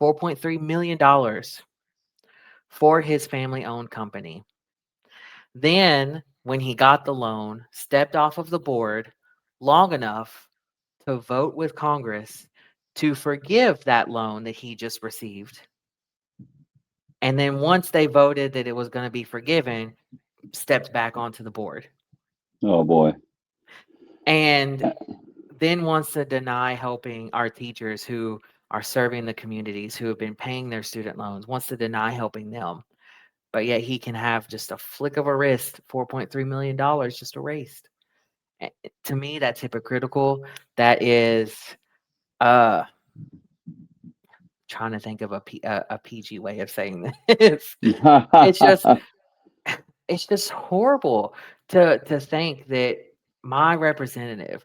Speaker 1: $4.3 million for his family owned company. Then, when he got the loan, stepped off of the board long enough to vote with Congress to forgive that loan that he just received. And then once they voted that it was going to be forgiven, stepped back onto the board.
Speaker 2: Oh boy.
Speaker 1: And then wants to deny helping our teachers who are serving the communities who have been paying their student loans, wants to deny helping them. But yet he can have just a flick of a wrist, $4.3 million just erased. To me, that's hypocritical. That is uh trying to think of a PG way of saying this. It's just it's just horrible to think that my representative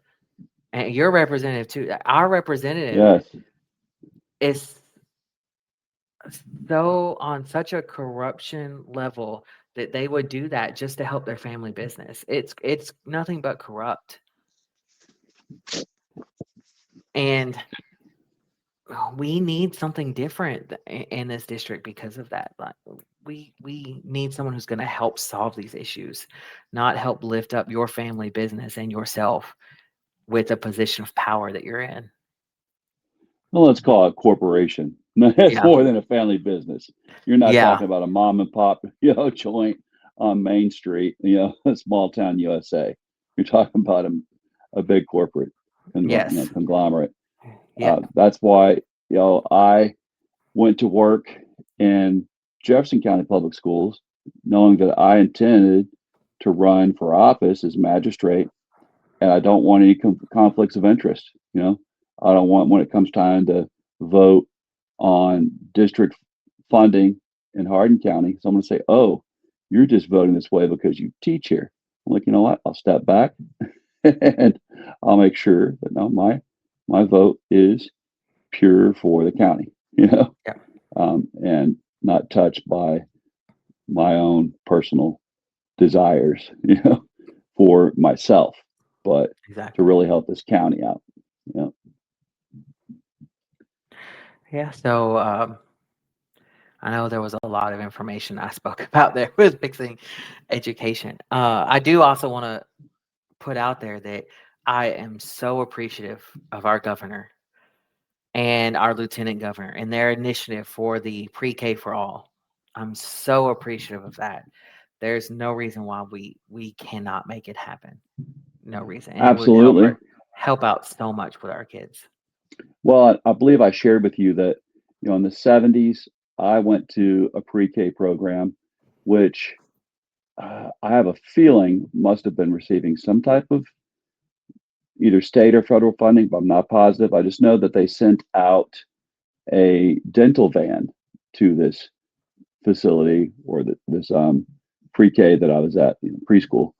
Speaker 1: and your representative too, our representative
Speaker 2: Yes.
Speaker 1: is so on such a corruption level that they would do that just to help their family business. It's nothing but corrupt. And we need something different in this district because of that. Like we need someone who's going to help solve these issues, not help lift up your family business and yourself with a position of power that you're in.
Speaker 2: Well, let's call it corporation. It's
Speaker 1: Yeah.
Speaker 2: more than a family business. You're not
Speaker 1: Yeah.
Speaker 2: talking about a mom and pop, joint on Main Street, small town USA. You're talking about a big corporate,
Speaker 1: Yes.
Speaker 2: conglomerate.
Speaker 1: Yeah.
Speaker 2: That's why, I went to work in Jefferson County Public Schools, knowing that I intended to run for office as magistrate, and I don't want any conflicts of interest. I don't want when it comes time to vote on district funding in Hardin County, someone will say, "Oh, you're just voting this way because you teach here." I'm like, you know what? I'll step back and I'll make sure that no, my vote is pure for the county,
Speaker 1: Yeah,
Speaker 2: and not touched by my own personal desires, for myself, but to
Speaker 1: exactly.
Speaker 2: really help this county out. You know,
Speaker 1: Yeah. So I know there was a lot of information I spoke about there with fixing education. I do also want to put out there that I am so appreciative of our governor and our lieutenant governor and their initiative for the pre-K for all. I'm so appreciative of that. There's no reason why we cannot make it happen. No reason, and it would
Speaker 2: absolutely.
Speaker 1: help out so much with our kids.
Speaker 2: Well, I believe I shared with you that, in the 70s, I went to a pre-K program, which I have a feeling must have been receiving some type of either state or federal funding, but I'm not positive. I just know that they sent out a dental van to this facility or this pre-K that I was at, preschool,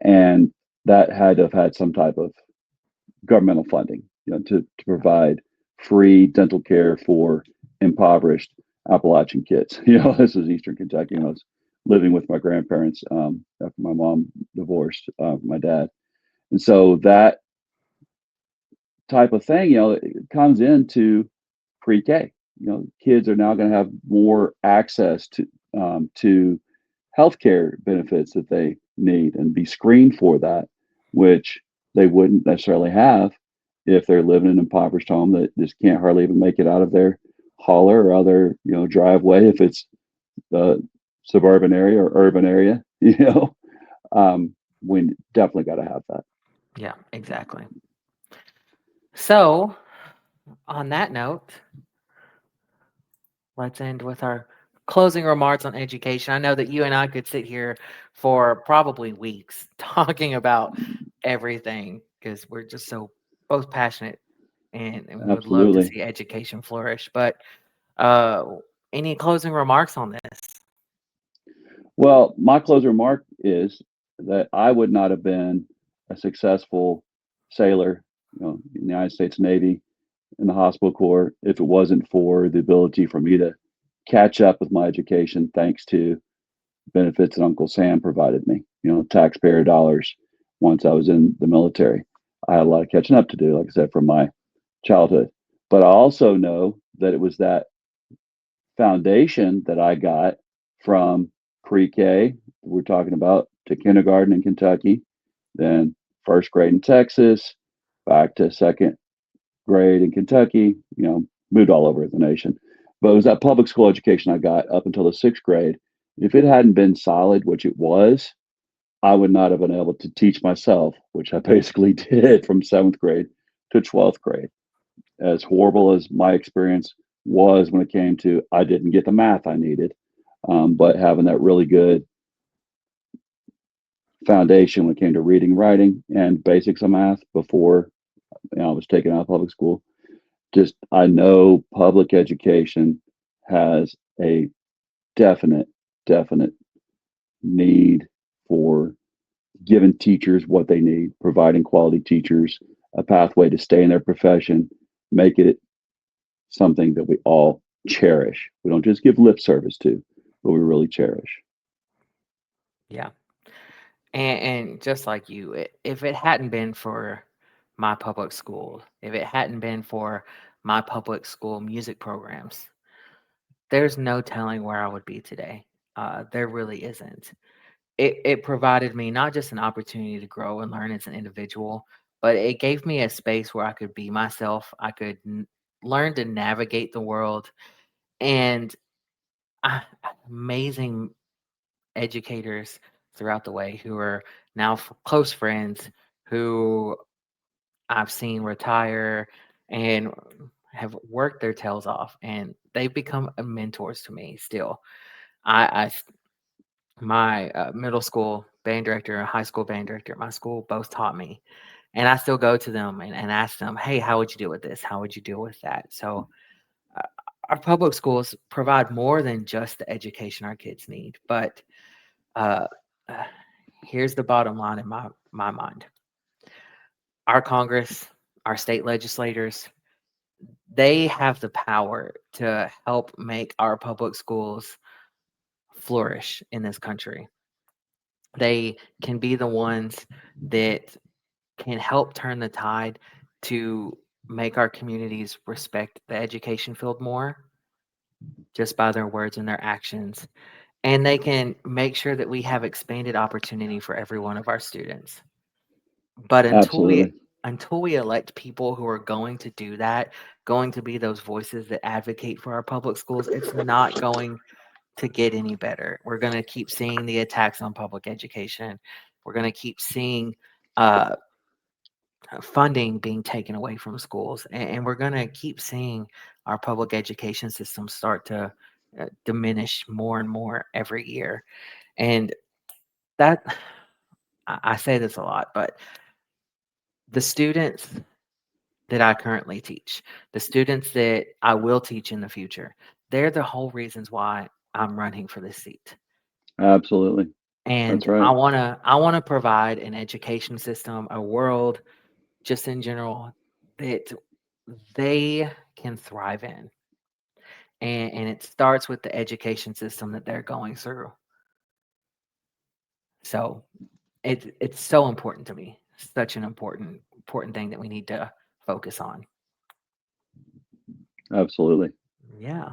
Speaker 2: and that had to have had some type of governmental funding, to provide free dental care for impoverished Appalachian kids. This was Eastern Kentucky when I was living with my grandparents after my mom divorced my dad, and so that type of thing, it comes into pre-K. Kids are now going to have more access to healthcare benefits that they need and be screened for that, which they wouldn't necessarily have if they're living in an impoverished home that just can't hardly even make it out of their holler or other driveway if it's a suburban area or urban area. Um, we definitely got to have that.
Speaker 1: Yeah, exactly. So, on that note, let's end with our closing remarks on education. I know that you and I could sit here for probably weeks talking about everything because we're just so both passionate and would love to
Speaker 2: Absolutely.
Speaker 1: see education flourish. But uh, any closing remarks on this?
Speaker 2: Well, my closing remark is that I would not have been a successful sailor, in the United States Navy, in the hospital corps, if it wasn't for the ability for me to catch up with my education thanks to benefits that Uncle Sam provided me, taxpayer dollars once I was in the military. I had a lot of catching up to do, like I said, from my childhood. But I also know that it was that foundation that I got from pre-K, we're talking about, to kindergarten in Kentucky, then first grade in Texas, back to second grade in Kentucky, moved all over the nation. But it was that public school education I got up until the sixth grade. If it hadn't been solid, which it was, I would not have been able to teach myself, which I basically did from seventh grade to 12th grade. As horrible as my experience was when it came to, I didn't get the math I needed, but having that really good foundation when it came to reading, writing, and basics of math before I was taken out of public school. Just I know public education has a definite, definite need for giving teachers what they need, providing quality teachers a pathway to stay in their profession, make it something that we all cherish. We don't just give lip service to, but we really cherish.
Speaker 1: Yeah, and just like you, if it hadn't been for my public school, if it hadn't been for my public school music programs, there's no telling where I would be today. There really isn't. It provided me not just an opportunity to grow and learn as an individual, but it gave me a space where I could be myself. I could learn to navigate the world, and uh, amazing educators throughout the way who are now close friends who I've seen retire and have worked their tails off, and they've become mentors to me still. I my middle school band director and high school band director at my school both taught me, and I still go to them and ask them, hey, how would you deal with this, how would you deal with that? So our public schools provide more than just the education our kids need. But uh, uh, here's the bottom line in my mind: our Congress, our state legislators, they have the power to help make our public schools flourish in this country. They can be the ones that can help turn the tide to make our communities respect the education field more just by their words and their actions. And they can make sure that we have expanded opportunity for every one of our students. But
Speaker 2: Absolutely.
Speaker 1: until we elect people who are going to do that, going to be those voices that advocate for our public schools, it's not going to get any better. We're going to keep seeing the attacks on public education. We're going to keep seeing uh, funding being taken away from schools, and we're going to keep seeing our public education system start to diminish more and more every year. And that I say this a lot, but the students that I currently teach, the students that I will teach in the future, they're the whole reasons why I'm running for this seat.
Speaker 2: Absolutely. That's
Speaker 1: And
Speaker 2: right.
Speaker 1: I wanna provide an education system, a world just in general that they can thrive in. And it starts with the education system that they're going through. So it's so important to me. Such an important thing that we need to focus on.
Speaker 2: Absolutely.
Speaker 1: Yeah.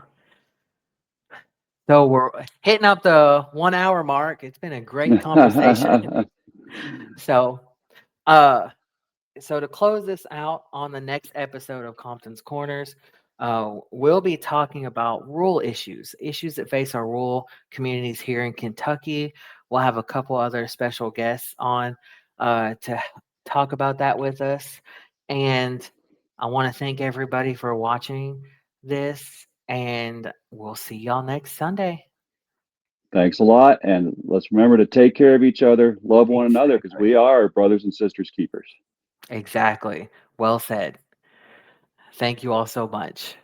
Speaker 1: So we're hitting up the 1 hour mark. It's been a great conversation. So uh so to close this out on the next episode of Compton's Corners, we'll be talking about rural issues that face our rural communities here in Kentucky. We'll have a couple other special guests on to talk about that with us. And I want to thank everybody for watching this, and we'll see y'all next Sunday.
Speaker 2: Thanks a lot. And let's remember to take care of each other, love one another, because
Speaker 1: Exactly.
Speaker 2: we are brothers and sisters keepers.
Speaker 1: Exactly. Well said. Thank you all so much.